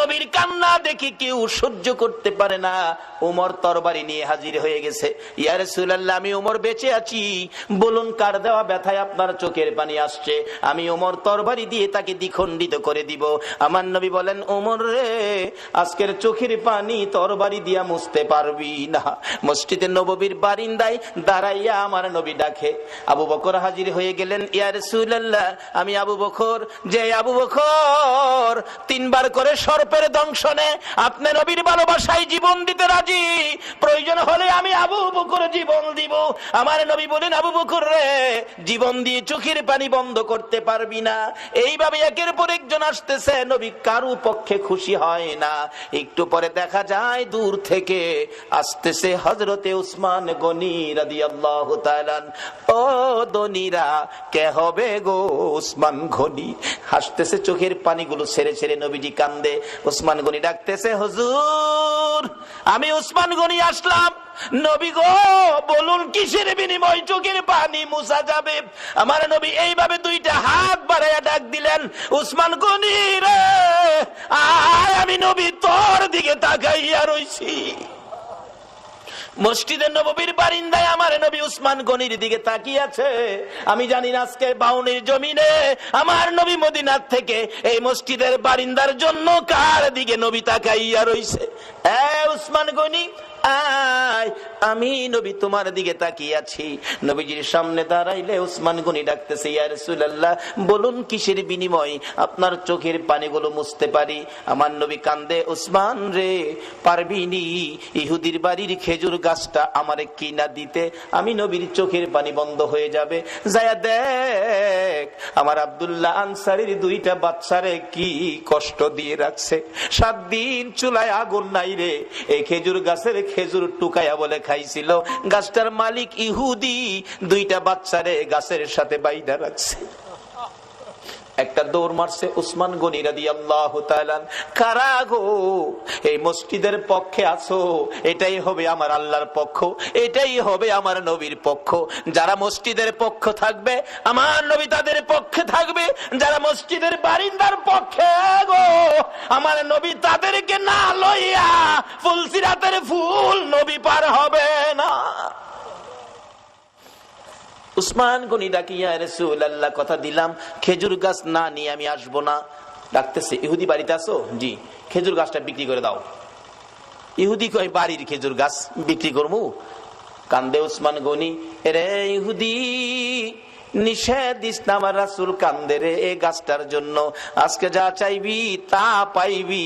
নবীর কান্না দেখি কেউ সহ্য করতে পারে না। ওমর তরবারি নিয়ে হাজির হয়ে গেছে। ইয়া রাসূলুল্লাহ, আমি ওমর বেঁচে আছি, বলুন কার দেওয়া ব্যথায় আপনার চোখের পানি আসছে, আমি ওমর তরবারি দিয়ে তাকে দ্বিখণ্ডিত করে দিব। আমার নবী বলেন, ওমর রে, আজকের চোখের পানি তরবারি দিয়া মুছতে পারবি না। মসজিদে নববীর বারিন্দায় দাঁড়াইয়া আমার নবী ডাকে। আবু বকর হাজির হয়ে গেলেন। ইয়া রাসূলুল্লাহ, আমি আবু বকর, যে আবু বকর 3 বার করে সর্পের দংশনে আপনি নবীর ভালোবাসায় জীবন দিতে রাজি, প্রয়োজন হলে আমি আবু বকর জীবন দিব। আমার নবী বলেন, আবু বকর রে, জীবন দিয়ে চোখের পানি বন্ধ করতে পারবি না। এইভাবে একের পর একজন আসতেছে, নবী কারো পক্ষে খুশি হয় না। একটু পরে দেখা যায় দূর থেকে আসতেছে হযরতে উসমান গনি রাদিয়াল্লাহু তাআলা। ও দনিরা, কে হবে গো উসমান গনি? হাসতেছে, চোখের পানিগুলো ছেড়ে ছেড়ে নবীজি কান্দে। উসমান গনি ডাকতেছে, হুজুর, আমি উসমান গনি আসলাম। নবী গো, বলুন কিসের বিনিময় চোখের পানি মুছা যাবে? আমার নবী এইভাবে 2টা হাত বাড়াইয়া ডাক দিলেন, উসমান গনি রে, আয়, আমি নবী তোর দিকে তাকাইয়া রইছি। মসজিদে নববীর বারিন্দায় আমার নবী উসমান গনির দিকে তাকিয়ে আছে। আমি জানি না আজকে বাউনের জমিনে আমার নবী মদিনার থেকে এই মসজিদের বারিন্দার জন্য কার দিকে নবী তাকাইয়া রইছে। উসমান গনি, আয়, আমি নবী তোমার দিকে তাকিয়ে আছি। নবীজির সামনে দাঁড়াইলে উসমান গনি ডাকতেছে, ইয়া রাসূলুল্লাহ, বলুন কিসের বিনিময় আপনার চোখের পানিগুলো মুছতে পারি? আমার নবী কান্দে, উসমান রে, পারবিনি ইহুদির বাড়ির খেজুর গাছটা আমারে কিনা দিতে, আমি নবীর চোখের পানি বন্ধ হয়ে যাবে। যায়া দেখ আমার আব্দুল্লাহ আনসারীর 2টা বাচ্চারে কি কষ্ট দিয়ে রাখছে। 7 দিন চুলায় আগুন নাই রে, এই খেজুর গাছের খেজুর টুকায়া বলে খাইছিল। গাছটার মালিক ইহুদি, 2টা বাচ্চারে গাছের সাথে বাইধা রাখছে। একটা দৌড় মারছে উসমান গনি রাদিয়াল্লাহু তাআলা। কারা গো এই মসজিদের পক্ষে আছো? এটাই হবে আমার আল্লাহর পক্ষ, এটাই হবে আমার নবীর পক্ষ। যারা মসজিদের পক্ষ থাকবে আমার নবী তাদের পক্ষে থাকবে, যারা মসজিদের বারিন্দার পক্ষে গো আমার নবী তাদেরকে না লইয়া ফুলসিরাতের ফুল নবী পার হবে না। উসমান গনি ডাকিয়া, রাসূলুল্লাহ, কথা দিলাম খেজুর গাছ না নিয়ে আমি আসবো না। ডাকতেছে, ইহুদি বাড়িতে আছো? জি। খেজুর গাছটা বিক্রি করে দাও। ইহুদি কয়, বাড়ির খেজুর গাছ বিক্রি করবো? কান্দে উসমান গনি, রে ইহুদি, নিষেধ দিস না, আমার রাসূল কান্দে রে এই গাছটার জন্য। আজকে যা চাইবি তা পাইবি।